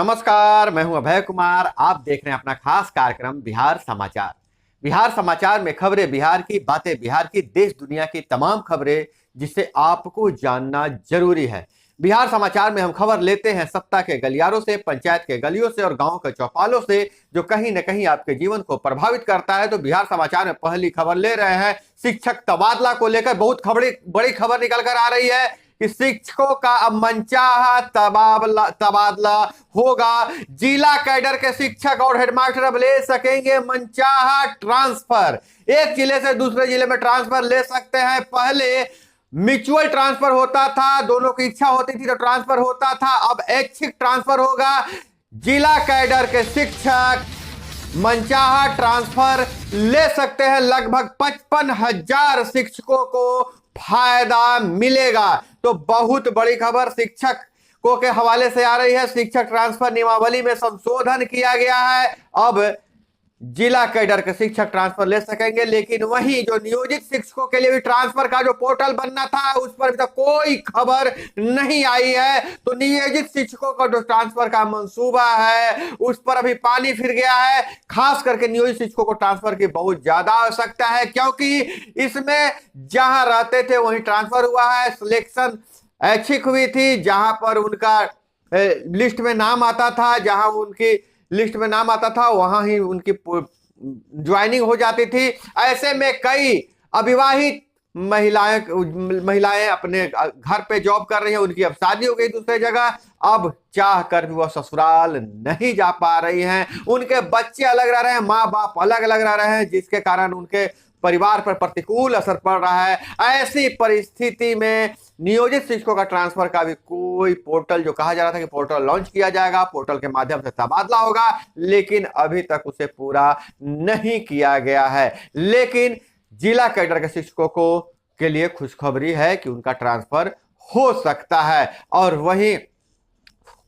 नमस्कार, मैं हूं अभय कुमार। आप देख रहे हैं अपना खास कार्यक्रम बिहार समाचार। बिहार समाचार में खबरें बिहार की, बातें बिहार की, देश दुनिया की तमाम खबरें जिसे आपको जानना जरूरी है। बिहार समाचार में हम खबर लेते हैं सत्ता के गलियारों से, पंचायत के गलियों से और गांव के चौपालों से, जो कहीं न कहीं आपके जीवन को प्रभावित करता है। तो बिहार समाचार में पहली खबर ले रहे हैं शिक्षक तबादला को लेकर। बहुत बड़ी खबर निकल कर आ रही है कि शिक्षकों का अब मनचाहा तबादला होगा। जिला कैडर के शिक्षक और हेडमास्टर अब ले सकेंगे मनचाहा ट्रांसफर। एक जिले से दूसरे जिले में ट्रांसफर ले सकते हैं। पहले म्यूचुअल ट्रांसफर होता था, दोनों की इच्छा होती थी तो ट्रांसफर होता था। अब ऐच्छिक ट्रांसफर होगा। जिला कैडर के शिक्षक मनचाहा ट्रांसफर ले सकते हैं। लगभग 55,000 शिक्षकों को फायदा मिलेगा। तो बहुत बड़ी खबर शिक्षकों के हवाले से आ रही है। शिक्षक ट्रांसफर नियमावली में संशोधन किया गया है। अब जिला कैडर के शिक्षक ट्रांसफर ले सकेंगे, लेकिन वहीं जो नियोजित शिक्षकों के लिए भी ट्रांसफर का जो पोर्टल बनना था उस पर अभी तक कोई खबर नहीं आई है। तो नियोजित शिक्षकों का जो ट्रांसफर का मंसूबा है उस पर अभी पानी फिर गया है। खास करके नियोजित शिक्षकों को ट्रांसफर की बहुत ज्यादा आवश्यकता है, क्योंकि इसमें जहां रहते थे वहीं ट्रांसफर हुआ है। सिलेक्शन ऐच्छिक हुई थी, जहां पर उनका लिस्ट में नाम आता था, जहां उनकी लिस्ट में नाम आता था वहां ही उनकी ज्वाइनिंग हो जाती थी। ऐसे में कई अविवाहित महिलाएं अपने घर पे जॉब कर रही हैं, उनकी अब शादी हो गई दूसरी जगह। अब चाह कर भी वह ससुराल नहीं जा पा रही हैं। उनके बच्चे अलग रह रहे हैं, माँ बाप अलग अलग रह रहे हैं, जिसके कारण उनके परिवार पर प्रतिकूल असर पड़ रहा है। ऐसी परिस्थिति में नियोजित शिक्षकों का ट्रांसफर का भी कोई पोर्टल, जो कहा जा रहा था कि पोर्टल लॉन्च किया जाएगा, पोर्टल के माध्यम से तबादला होगा, लेकिन अभी तक उसे पूरा नहीं किया गया है। लेकिन जिला कैडर के शिक्षकों को के लिए खुशखबरी है कि उनका ट्रांसफर हो सकता है। और वहीं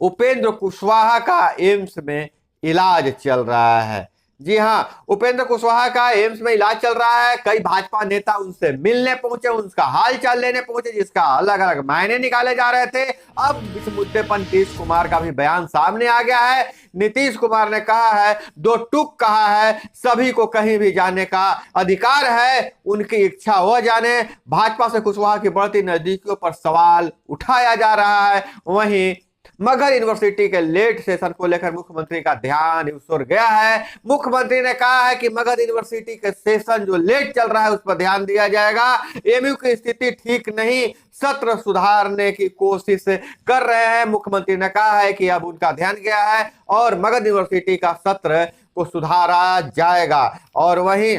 उपेंद्र कुशवाहा का एम्स में इलाज चल रहा है। जी हां, उपेंद्र कुशवाहा का एम्स में इलाज चल रहा है। कई भाजपा नेता उनसे मिलने पहुंचे, उनका हालचाल लेने पहुंचे, जिसका अलग अलग मायने निकाले जा रहे थे। अब इस मुद्दे पर नीतीश कुमार का भी बयान सामने आ गया है। नीतीश कुमार ने कहा है, दो टूक कहा है, सभी को कहीं भी जाने का अधिकार है, उनकी इच्छा हो जाने। भाजपा से कुशवाहा की बढ़ती नजदीकियों पर सवाल उठाया जा रहा है। वहीं मगध यूनिवर्सिटी के लेट सेशन को लेकर मुख्यमंत्री का ध्यान उस ओर गया है। मुख्यमंत्री ने कहा है कि मगध यूनिवर्सिटी के सेशन जो लेट चल रहा है उस पर ध्यान दिया जाएगा। एमयू की स्थिति ठीक नहीं, सत्र सुधारने की कोशिश कर रहे हैं। मुख्यमंत्री ने कहा है कि अब उनका ध्यान गया है और मगध यूनिवर्सिटी का सत्र को सुधारा जाएगा। और वहीं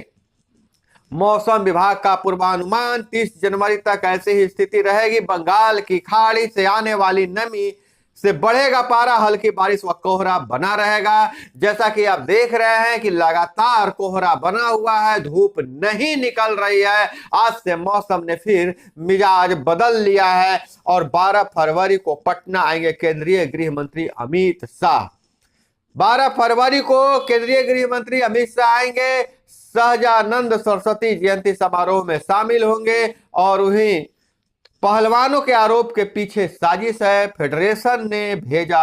मौसम विभाग का पूर्वानुमान 30 जनवरी तक ऐसी ही स्थिति रहेगी। बंगाल की खाड़ी से आने वाली नमी से बढ़ेगा पारा, हल्की बारिश व कोहरा बना रहेगा। जैसा कि आप देख रहे हैं कि लगातार कोहरा बना हुआ है, धूप नहीं निकल रही है। आज से मौसम ने फिर मिजाज बदल लिया है और 12 फरवरी को पटना आएंगे केंद्रीय गृह मंत्री अमित शाह। 12 फरवरी को केंद्रीय गृह मंत्री अमित शाह आएंगे, सहजानंद सरस्वती जयंती समारोह में शामिल होंगे। और वहीं पहलवानों के आरोप के पीछे साजिश है, फेडरेशन ने भेजा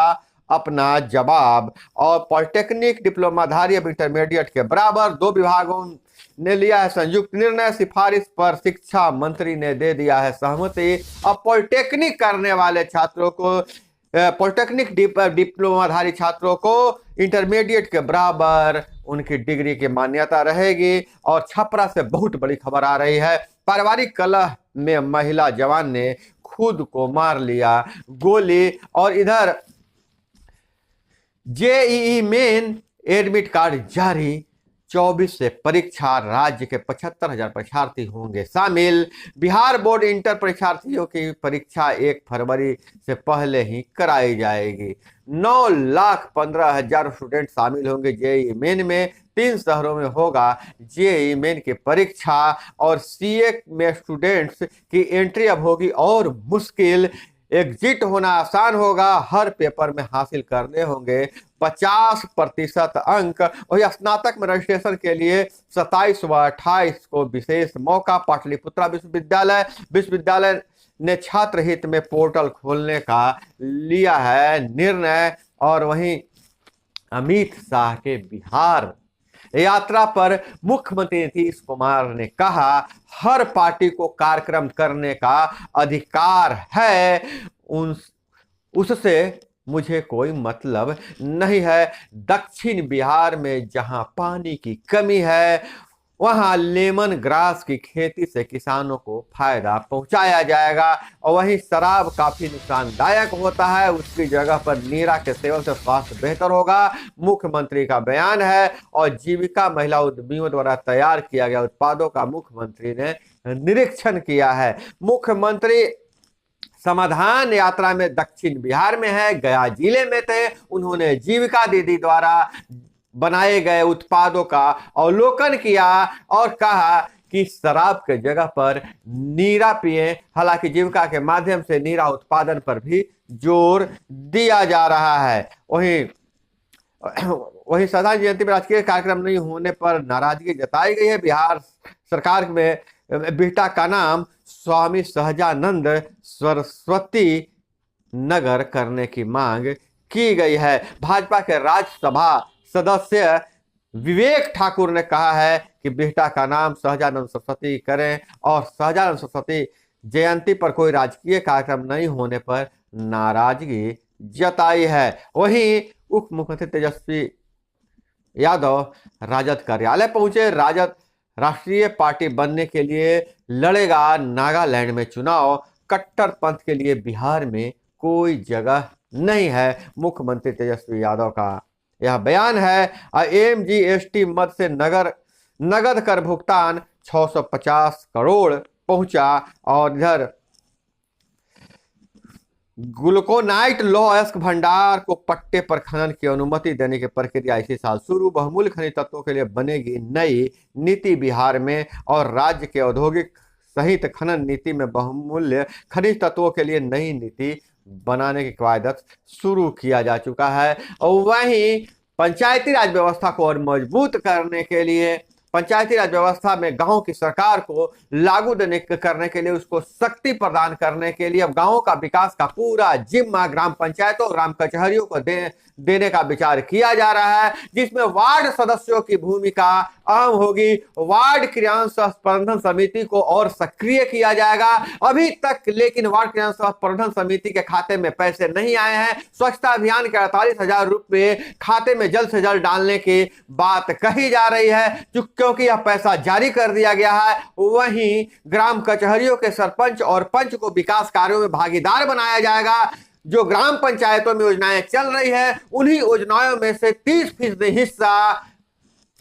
अपना जवाब। और पॉलिटेक्निक डिप्लोमाधारी अब इंटरमीडिएट के बराबर, 2 विभागों ने लिया है संयुक्त निर्णय। सिफारिश पर शिक्षा मंत्री ने दे दिया है सहमति। अब पॉलिटेक्निक करने वाले छात्रों को, पॉलिटेक्निक डिप्लोमाधारी छात्रों को इंटरमीडिएट के बराबर उनकी डिग्री की मान्यता रहेगी। और छपरा से बहुत बड़ी खबर आ रही है। पारिवारिक कलह में महिला जवान ने खुद को मार लिया गोली। और इधर जेईई मेन एडमिट कार्ड जारी, 24 से परीक्षा, राज्य के 75,000 परीक्षार्थी होंगे शामिल। बिहार बोर्ड इंटर परीक्षार्थियों की परीक्षा 1 फरवरी से पहले ही कराई जाएगी। 9,15,000 स्टूडेंट शामिल होंगे जेईई मेन में। 3 शहरों में होगा जेईई मेन की परीक्षा। और सीए में स्टूडेंट्स की एंट्री अब होगी और मुश्किल। एग्जिट होना आसान होगा, हर पेपर में हासिल करने होंगे 50% अंक। वही स्नातक में रजिस्ट्रेशन के लिए 27 व 28 को विशेष मौका। पाटलिपुत्रा विश्वविद्यालय ने छात्र हित में पोर्टल खोलने का लिया है निर्णय। और वहीं अमित शाह के बिहार यात्रा पर मुख्यमंत्री नीतीश कुमार ने कहा, हर पार्टी को कार्यक्रम करने का अधिकार है, उससे मुझे कोई मतलब नहीं है। दक्षिण बिहार में जहां पानी की कमी है वहां लेमन ग्रास की खेती से किसानों को फायदा पहुंचाया जाएगा, और वहीं शराब काफी नुकसानदायक होता है, उसकी जगह पर नीरा के सेवन से स्वास्थ्य बेहतर होगा, मुख्यमंत्री का बयान है। और जीविका महिला उद्यमियों द्वारा तैयार किया गया उत्पादों का मुख्यमंत्री ने निरीक्षण किया है। मुख्यमंत्री समाधान यात्रा में दक्षिण बिहार में है, गया जिले में थे। उन्होंने जीविका दीदी द्वारा बनाए गए उत्पादों का अवलोकन किया और कहा कि शराब के जगह पर नीरा पिए। हालांकि जीविका के माध्यम से नीरा उत्पादन पर भी जोर दिया जा रहा है। वहीं संविधान जयंती में राजकीय कार्यक्रम नहीं होने पर नाराजगी जताई गई है। बिहार सरकार में बिहटा का नाम स्वामी सहजानंद सरस्वती नगर करने की मांग की गई है। भाजपा के राज्यसभा सदस्य विवेक ठाकुर ने कहा है कि बिहटा का नाम सहजानंद सरस्वती करें और सहजानंद सरस्वती जयंती पर कोई राजकीय कार्यक्रम नहीं होने पर नाराजगी जताई है। वहीं उप मुख्यमंत्री तेजस्वी यादव राजद कार्यालय पहुंचे। राजद राष्ट्रीय पार्टी बनने के लिए लड़ेगा नागालैंड में चुनाव। कट्टरपंथ के लिए बिहार में कोई जगह नहीं है, मुख्यमंत्री तेजस्वी यादव का यह बयान है। एमजीएसटी मद से नगद कर भुगतान 650 करोड़ पहुंचा। और इधर ग्लूकोनाइट लौह अयस्क भंडार को पट्टे पर खनन की अनुमति देने की प्रक्रिया इसी साल शुरू। बहुमूल्य खनिज तत्वों के लिए बनेगी नई नीति बिहार में, और राज्य के औद्योगिक सहित खनन नीति में बहुमूल्य खनिज तत्वों के लिए नई नीति बनाने की कवायद शुरू किया जा चुका है। और वहीं पंचायती राज व्यवस्था को और मजबूत करने के लिए, पंचायती राज व्यवस्था में गांव की सरकार को लागू करने के लिए, उसको शक्ति प्रदान करने के लिए अब गांवों का विकास का पूरा जिम्मा ग्राम पंचायतों, ग्राम कचहरियों को देने का विचार किया जा रहा है, जिसमें वार्ड सदस्यों की भूमिका अहम होगी। वार्ड क्रियान्वयन प्रबंधन समिति को और सक्रिय किया जाएगा। अभी तक लेकिन वार्ड क्रियान्वयन प्रबंधन समिति के खाते में पैसे नहीं आए हैं। स्वच्छता अभियान के 48,000 रुपए खाते में जल्द से जल्द डालने की बात कही जा रही है, क्योंकि यह पैसा जारी कर दिया गया है। वहीं ग्राम कचहरियों के सरपंच और पंच को विकास कार्यों में भागीदार बनाया जाएगा। जो ग्राम पंचायतों में योजनाएं चल रही है, उन्हीं योजनाओं में से 30% हिस्सा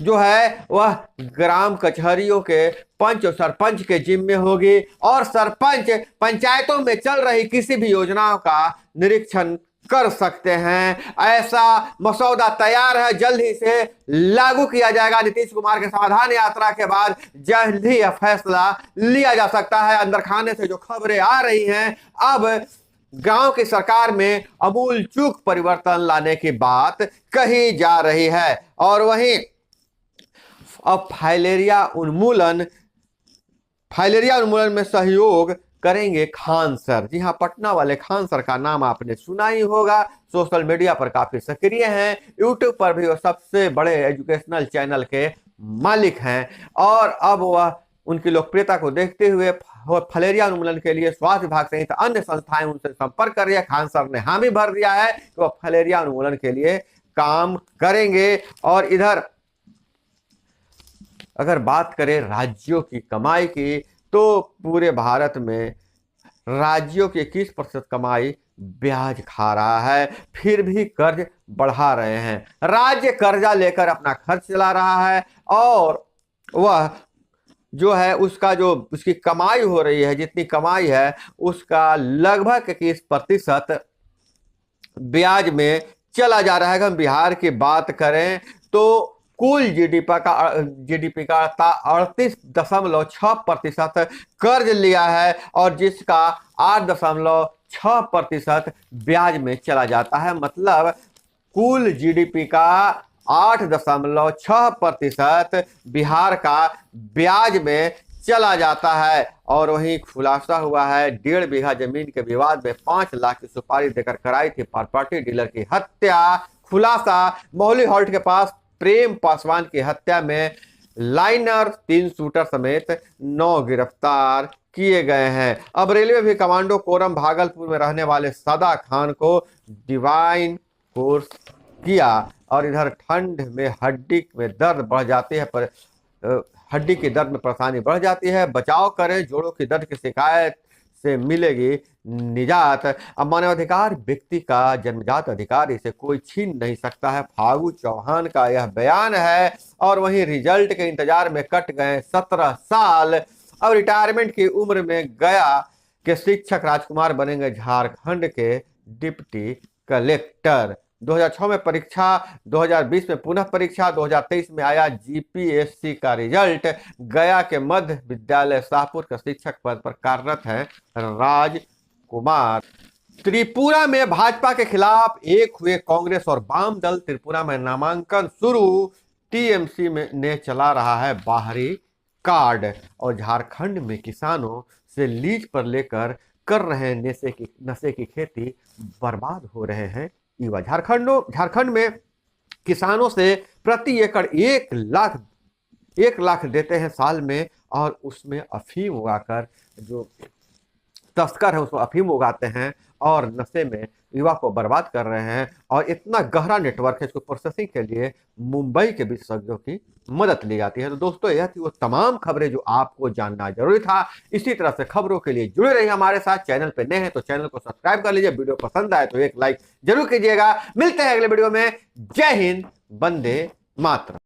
जो है वह ग्राम कचहरियों के पंच और सरपंच के जिम्मे होगी, और सरपंच पंचायतों में चल रही किसी भी योजनाओं का निरीक्षण कर सकते हैं। ऐसा मसौदा तैयार है, जल्द ही से लागू किया जाएगा। नीतीश कुमार के समाधान यात्रा के बाद जल्द ही यह फैसला लिया जा सकता है। अंदर खाने से जो खबरें आ रही हैं, अब गांव की सरकार में अमूल चूक परिवर्तन लाने की बात कही जा रही है। और वहीं अब फाइलेरिया उन्मूलन में सहयोग करेंगे खान सर। जी हां, पटना वाले खान सर का नाम आपने सुना ही होगा। सोशल मीडिया पर काफी सक्रिय हैं, यूट्यूब पर भी वो सबसे बड़े एजुकेशनल चैनल के मालिक हैं, और अब वह उनकी लोकप्रियता को देखते हुए फलेरिया उन्मूलन के लिए स्वास्थ्य विभाग सहित अन्य संस्थाएं उनसे संपर्क कर रही है। खान सर ने हामी भर दिया है कि वह फलेरिया उन्मूलन के लिए काम करेंगे। और इधर अगर बात करें राज्यों की कमाई की, तो पूरे भारत में राज्यों की 21% कमाई ब्याज खा रहा है, फिर भी कर्ज बढ़ा रहे हैं। राज्य कर्जा लेकर अपना खर्च चला रहा है, और वह जो है उसकी कमाई हो रही है, जितनी कमाई है उसका लगभग 21% ब्याज में चला जा रहा है। अगर हम बिहार की बात करें तो कुल जीडीपी का 38.6% कर्ज लिया है, और जिसका 8.6% ब्याज में चला जाता है। मतलब कुल जीडीपी का 8.6% बिहार का ब्याज में चला जाता है। और वहीं खुलासा हुआ है 1.5 बीघा जमीन के विवाद में 5 लाख की सुपारी देकर कराई थी प्रॉपर्टी डीलर की हत्या। खुलासा मोहली हॉल्ट के पास प्रेम पासवान की हत्या में लाइनर 3 शूटर समेत 9 गिरफ्तार किए गए हैं। अब रेलवे भी कमांडो कोरम भागलपुर में रहने वाले सदा खान को डिवाइन कोर्स किया। और इधर ठंड में हड्डी में दर्द बढ़ जाती है, पर हड्डी के दर्द में परेशानी बढ़ जाती है, बचाव करें, जोड़ों की दर्द की शिकायत से मिलेगी निजात। अब मानवाधिकार व्यक्ति का जन्मजात अधिकार, इसे कोई छीन नहीं सकता है, फागू चौहान का यह बयान है। और वहीं रिजल्ट के इंतजार में कट गए 17 साल। अब रिटायरमेंट की उम्र में गया के शिक्षक राजकुमार बनेंगे झारखंड के डिप्टी कलेक्टर। 2006 में परीक्षा, 2020 में पुनः परीक्षा, 2023 में आया जीपीएससी का रिजल्ट। गया के मध्य विद्यालय शाहपुर का शिक्षक पद पर कार्यरत है राजकुमार। त्रिपुरा में भाजपा के खिलाफ एक हुए कांग्रेस और वाम दल। त्रिपुरा में नामांकन शुरू, टीएमसी में ने चला रहा है बाहरी कार्ड। और झारखंड में किसानों से लीज पर लेकर कर रहे हैं नशे की खेती, बर्बाद हो रहे हैं युवा। झारखंड में किसानों से प्रति एकड़ 1 लाख देते हैं साल में, और उसमें अफीम उगाकर जो तस्कर है उसको अफीम उगाते हैं और नशे में युवा को बर्बाद कर रहे हैं। और इतना गहरा नेटवर्क है, इसको प्रोसेसिंग के लिए मुंबई के विशेषज्ञों की मदद ली जाती है। तो दोस्तों, यह थी वो तमाम खबरें जो आपको जानना जरूरी था। इसी तरह से खबरों के लिए जुड़े रहिए हमारे साथ। चैनल पे नए हैं तो चैनल को सब्सक्राइब कर लीजिए, वीडियो पसंद आए तो एक लाइक जरूर कीजिएगा। मिलते हैं अगले वीडियो में। जय हिंद, वंदे मातरम।